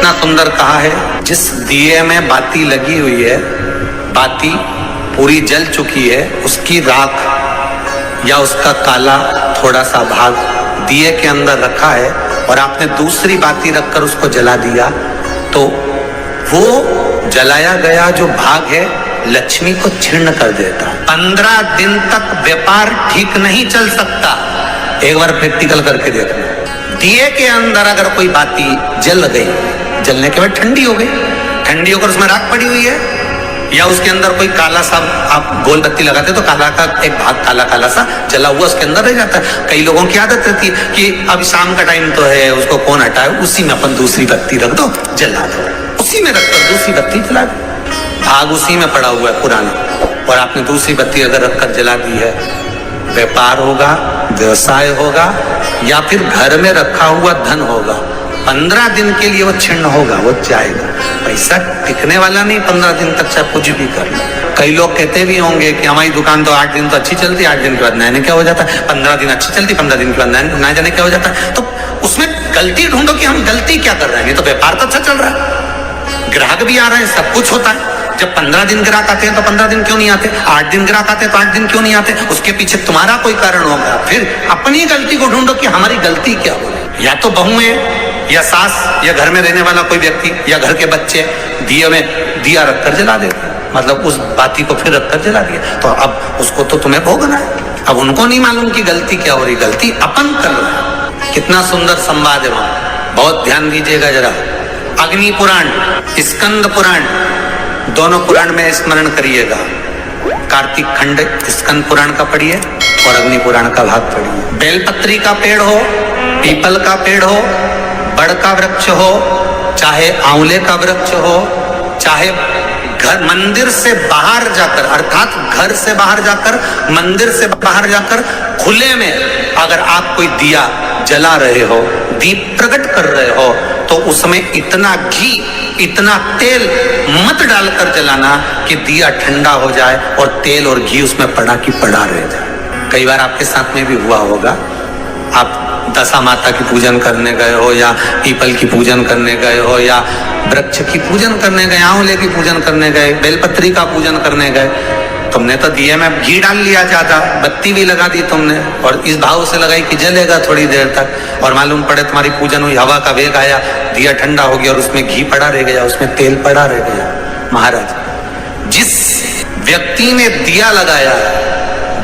कितना सुंदर कहा है, जिस दिए में बाती लगी हुई है, बाती पूरी जल चुकी है, उसकी राख या उसका काला थोड़ा सा भाग दिए के अंदर रखा है और आपने दूसरी बाती रखकर उसको जला दिया, तो वो जलाया गया जो भाग है लक्ष्मी को छीर्ण कर देता। 15 दिन तक व्यापार ठीक नहीं चल सकता। एक बार प्रैक्टिकल करके देखना। दिए के अंदर अगर कोई बाती जल गई, जलने के बाद ठंडी हो गई, ठंडी होकर उसमें राख पड़ी हुई है, या उसके अंदर कोई काला सा आप गोल बत्ती लगाते तो काला का एक भाग काला काला सा जला हुआ उसके अंदर रह जाता है। कई लोगों की आदत रहती है कि अब शाम का टाइम तो है, उसको कौन हटाए, उसी में अपन दूसरी बत्ती रख दो, जला दो, उसी में रखकर दूसरी बत्ती जला दो। भाग उसी में पड़ा हुआ है पुराना, और आपने दूसरी बत्ती अगर रखकर जला दी है, व्यापार होगा, व्यवसाय होगा, या फिर घर में रखा हुआ धन होगा, 15 दिन के लिए वो छिन्न होगा, वो जाएगा। पैसा टिकने वाला नहीं 15 दिन तक, चाहे कुछ भी कर लो। कई लोग कहते भी होंगे कि हमारी दुकान तो 8 दिन तो अच्छी चलती, 8 दिन के बाद नया क्या हो जाता है, 15 दिन अच्छी चलती, 15 दिन के बाद नया जाने क्या हो जाता है। तो उसमें गलती ढूंढो कि हम गलती क्या कर रहे हैं। ये तो व्यापार तो अच्छा चल रहा है, ग्राहक भी आ रहे हैं, सब कुछ होता है। जब 15 दिन ग्राहक आते हैं तो 15 दिन क्यों नहीं आते, 8 दिन ग्राहक आते हैं तो 8 दिन क्यों नहीं आते, उसके पीछे तुम्हारा कोई कारण होगा। फिर अपनी गलती को ढूंढो कि हमारी गलती क्या हो। या तो बहू है, या सास, या घर में रहने वाला कोई व्यक्ति, या घर के बच्चे दिए में दिया रखकर जला देते, मतलब उस बाती को फिर रखकर जला दिया, तो अब उसको तो तुम्हें भोगना है। अब उनको नहीं मालूम कि गलती क्या हो रही, गलती अपन कर रहे हैं। कितना सुंदर संवाद है वहां, बहुत ध्यान दीजिएगा जरा। अग्नि पुराण, स्कंद पुराण, दोनों पुराण में स्मरण करिएगा। कार्तिक खंड स्कंद पुराण का पढ़िए और अग्नि पुराण का भाग पढ़िए। बेलपत्री का पेड़ हो, पीपल का पेड़ हो, बड़ का वृक्ष हो, चाहे आंवले का वृक्ष हो, चाहे घर मंदिर से बाहर जाकर, अर्थात घर से बाहर जाकर, मंदिर से बाहर जाकर खुले में अगर आप कोई दिया जला रहे हो, दीप प्रकट कर रहे हो, तो उसमें इतना घी, इतना तेल मत डालकर जलाना कि दिया ठंडा हो जाए और तेल और घी उसमें पड़ा की पड़ा रह जाए। कई बार आपके साथ में भी हुआ होगा, आप दशा माता की पूजन करने गए हो, या पीपल की पूजन करने गए हो, या वृक्ष की पूजन करने गए, आंवले की पूजन करने गए, बेलपत्री का पूजन करने गए, तुमने तो दिए में घी डाल लिया ज्यादा, बत्ती भी लगा दी तुमने, और इस भाव से लगाई कि जलेगा थोड़ी देर तक, और मालूम पड़े तुम्हारी पूजन हुई, हवा का वेग आया, दिया ठंडा हो गया और उसमें घी पड़ा रह गया, उसमें तेल पड़ा रह गया। महाराज, जिस व्यक्ति ने दिया लगाया,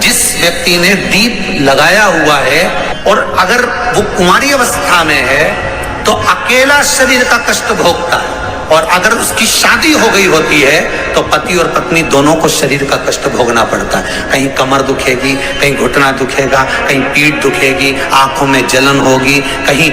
जिस व्यक्ति ने दीप लगाया हुआ है, और अगर वो कुंवारी अवस्था में है तो अकेला शरीर का कष्ट भोगता है, और अगर उसकी शादी हो गई होती है तो पति और पत्नी दोनों को शरीर का कष्ट भोगना पड़ता है। कहीं कमर दुखेगी, कहीं घुटना दुखेगा, कहीं पीठ दुखेगी, आंखों में जलन होगी, कहीं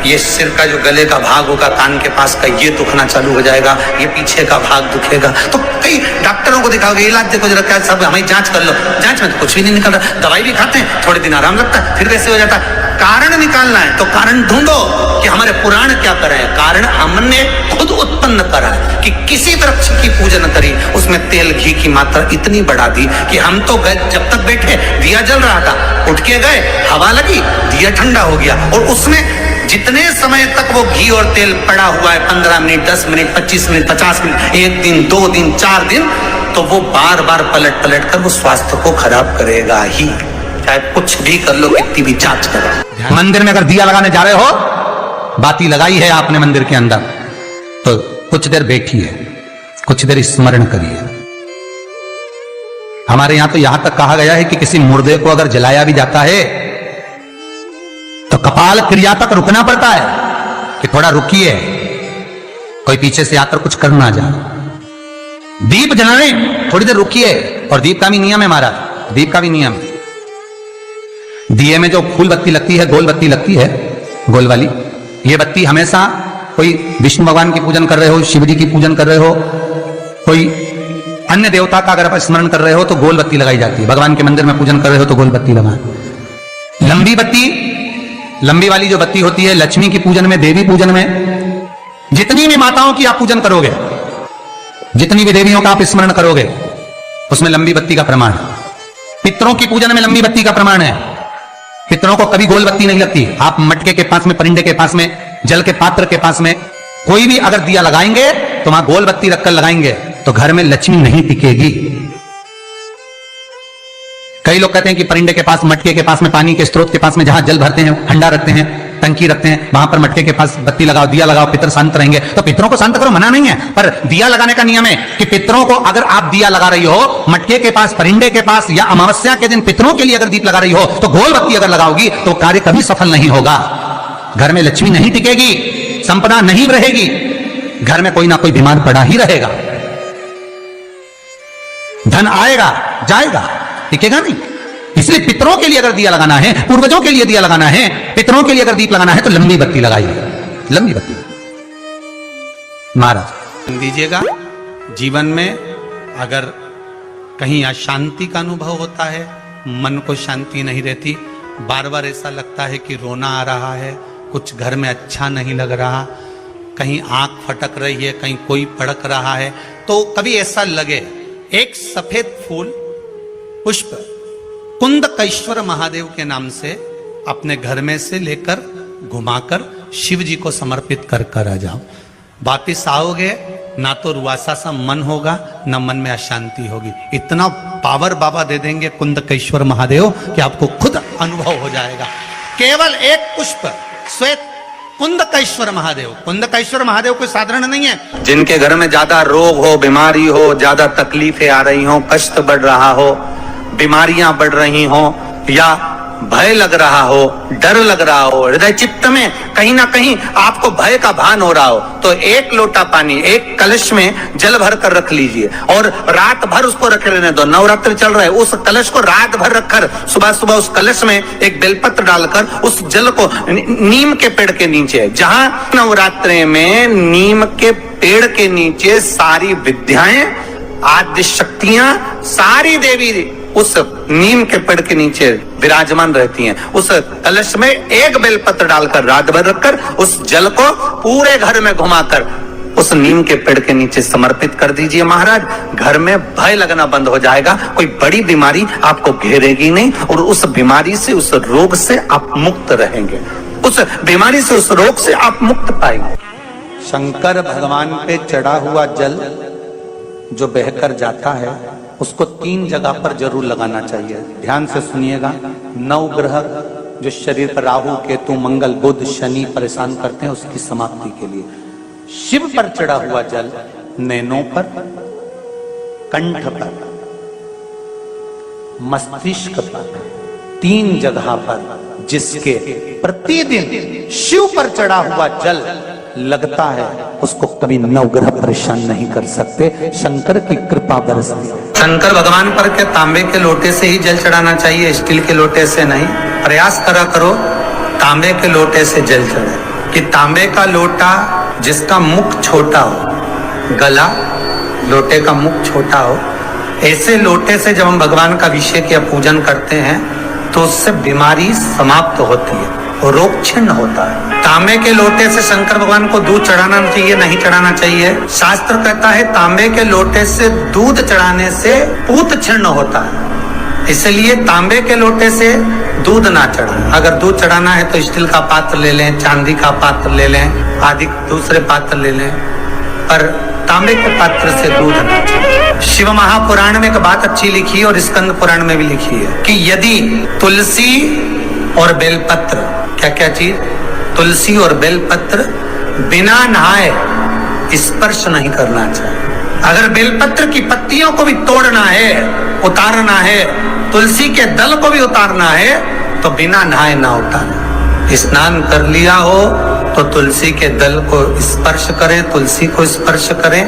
ये सिर का जो गले का भाग होगा, कान के पास का ये दुखना चालू हो जाएगा, ये पीछे का भाग दुखेगा। तो कई डॉक्टरों को दिखाओगे, इलाज देखो जरा क्या, सब हमें जांच कर लो, जांच में तो कुछ भी नहीं निकल रहा, दवाई भी खाते हैं, थोड़े दिन आराम लगता है, फिर वैसे हो जाता है। कारण निकालना है तो कारण ढूंढो कि हमारे पुराण क्या कर रहे हैं। कारण हमने खुद उत्पन्न करा है कि किसी वृक्ष की पूजन करी, उसमें तेल घी की मात्रा इतनी बढ़ा दी कि हम तो जब तक बैठे दिया जल रहा था, उठ के गए, हवा लगी, दिया ठंडा हो गया, और उसमें जितने समय तक वो घी और तेल पड़ा हुआ है, 15 मिनट, 10 मिनट, 25 मिनट, 50 मिनट, 1 दिन, 2 दिन, 4 दिन, तो वो बार बार पलट पलट कर वो स्वास्थ्य को खराब करेगा ही, चाहे कुछ भी कर लो, कितनी भी जांच करो। मंदिर में अगर दिया लगाने जा रहे हो, बाती लगाई है आपने मंदिर के अंदर, तो कुछ देर बैठिए, कुछ देर स्मरण करिए। हमारे यहां तो यहां तक कहा गया है कि किसी मुर्दे को अगर जलाया भी जाता है तो कपाल क्रिया तक रुकना पड़ता है कि थोड़ा रुकिए, कोई पीछे से आकर कुछ करना जाए। दीप जलाने थोड़ी देर रुकिए, और दीप का भी नियम है महाराज, दीप का भी नियम। दिए में जो फूल बत्ती लगती है, गोल बत्ती लगती है, गोल वाली, ये बत्ती हमेशा कोई विष्णु भगवान की पूजन कर रहे हो, शिव जी की पूजन कर रहे हो, कोई अन्य देवता का अगर आप स्मरण कर रहे हो तो गोल बत्ती लगाई जाती है। भगवान के मंदिर में पूजन कर रहे हो तो गोल बत्ती लगाएं। लंबी बत्ती, लंबी वाली जो बत्ती होती है, लक्ष्मी की पूजन में, देवी पूजन में, जितनी भी माताओं की आप पूजन करोगे, जितनी भी देवियों का आप स्मरण करोगे, उसमें लंबी बत्ती का प्रमाण। पितरों की पूजन में लंबी बत्ती का प्रमाण है। पितरों को कभी गोल बत्ती नहीं लगती। आप मटके के पास में, परिंदे के पास में, जल के पात्र के पास में कोई भी अगर दिया लगाएंगे तो वहां गोल बत्ती रखकर लगाएंगे तो घर में लक्ष्मी नहीं टिकेगी। कई लोग कहते हैं कि परिंदे के पास, मटके के पास में, पानी के स्रोत के पास में जहां जल भरते हैं, हंडा रखते हैं, टंकी रखते हैं, वहां पर मटके के पास बत्ती लगाओ, दिया लगाओ, पितर शांत रहेंगे। तो पितरों को शांत करो, मना नहीं है, पर दिया लगाने का नियम है कि पितरों को अगर आप दिया लगा रही हो मटके के पास, परिंदे के पास, या अमावस्या के दिन पितरों के लिए अगर दीप लगा रही हो तो गोल बत्ती अगर लगाओगी तो कार्य कभी सफल नहीं होगा। घर में लक्ष्मी नहीं टिकेगी, संपदा नहीं रहेगी, घर में कोई ना कोई बीमार पड़ा ही रहेगा। धन आएगा जाएगा, टिकेगा नहीं। इसलिए पितरों के लिए अगर दिया लगाना है, पूर्वजों के लिए दिया लगाना है, पितरों के लिए अगर दीप लगाना है तो लंबी बत्ती लगाइए, लंबी बत्ती। महाराज दीजिएगा। जीवन में अगर कहीं अशांति का अनुभव होता है, मन को शांति नहीं रहती, बार बार ऐसा लगता है कि रोना आ रहा है, कुछ घर में अच्छा नहीं लग रहा, कहीं आंख फटक रही है, कहीं कोई भड़क रहा है, तो कभी ऐसा लगे एक सफेद फूल पुष्प कुंदकेश्वर महादेव के नाम से अपने घर में से लेकर घुमाकर शिव जी को समर्पित कर कर आ जाओ। वापिस आओगे ना तो रुआसा सा मन होगा, ना मन में अशांति होगी। इतना पावर बाबा दे देंगे कुंदकेश्वर महादेव कि आपको खुद अनुभव हो जाएगा। केवल एक पुष्प श्वेत कुंदकेश्वर महादेव। कुंदकेश्वर महादेव कोई साधारण नहीं है। जिनके घर में ज्यादा रोग हो, बीमारी हो, ज्यादा तकलीफें आ रही हो, कष्ट बढ़ रहा हो, बीमारियां बढ़ रही हो, या भय लग रहा हो, डर लग रहा हो, हृदय चित्त में कहीं ना कहीं आपको भय का भान हो रहा हो, तो एक लोटा पानी एक कलश में जल भर कर रख लीजिए और रात भर उसको रखे रहने दो। नवरात्र चल रहा है, उस कलश को रात भर रखकर सुबह सुबह उस कलश में एक बेलपत्र डालकर उस जल को नीम के पेड़ के नीचे, जहां नवरात्रि में नीम के पेड़ के नीचे सारी विद्याएं, आद्य शक्तियां, सारी देवी उस नीम के पेड़ के नीचे विराजमान रहती हैं। उस कलश में एक बेलपत्र डालकर रात भर रखकर उस जल को पूरे घर में घुमाकर उस नीम के पेड़ के नीचे समर्पित कर दीजिए महाराज। घर में भय लगना बंद हो जाएगा, कोई बड़ी बीमारी आपको घेरेगी नहीं और उस बीमारी से, उस रोग से आप मुक्त रहेंगे, उस बीमारी से, उस रोग से आप मुक्त पाएंगे। शंकर भगवान पे चढ़ा हुआ जल जो बहकर जाता है उसको 3 जगह पर जरूर लगाना चाहिए। ध्यान से सुनिएगा। 9 ग्रह जो शरीर पर राहु, केतु, मंगल, बुध, शनि परेशान करते हैं, उसकी समाप्ति के लिए शिव पर चढ़ा हुआ जल नैनों पर, कंठ पर, मस्तिष्क पर, 3 जगह पर, जिसके प्रतिदिन शिव पर चढ़ा हुआ जल लगता है उसको कभी 9 ग्रह परेशान नहीं कर सकते। शंकर की कृपा बरसती है। शंकर भगवान पर के तांबे के लोटे से ही जल चढ़ाना चाहिए, स्टील के लोटे से नहीं। प्रयास करा करो तांबे के लोटे से जल चढ़े। कि तांबे का लोटा जिसका मुख छोटा हो, गला लोटे का मुख छोटा हो, ऐसे लोटे से जब हम भगवान का अभिषेक या पूजन करते हैं तो उससे बीमारी समाप्त होती है और रोग छिन्न होता है। तांबे के लोटे से शंकर भगवान को दूध चढ़ाना चाहिए, नहीं चढ़ाना चाहिए। शास्त्र कहता है तांबे के लोटे से दूध चढ़ाने से पूत छिन्न होता है, इसलिए तांबे के लोटे से दूध ना चढ़ाएं। अगर दूध चढ़ाना है तो स्टील का पात्र ले लें, चांदी का पात्र ले लें, आदि दूसरे पात्र ले लें, पर तांबे के पात्र से दूध ना चढ़ाएं। शिव महापुराण में एक बात अच्छी लिखी है और स्कंद पुराण में भी लिखी है कि यदि तुलसी और बेलपत्र, क्या क्या चीज, तुलसी और बेलपत्र बिना नहाए स्पर्श नहीं करना चाहिए। अगर बेलपत्र की पत्तियों को भी तोड़ना है, उतारना है, तुलसी के दल को भी उतारना है तो बिना नहाए ना उतारें। स्नान कर लिया हो तो तुलसी के दल को स्पर्श करें, तुलसी को स्पर्श करें।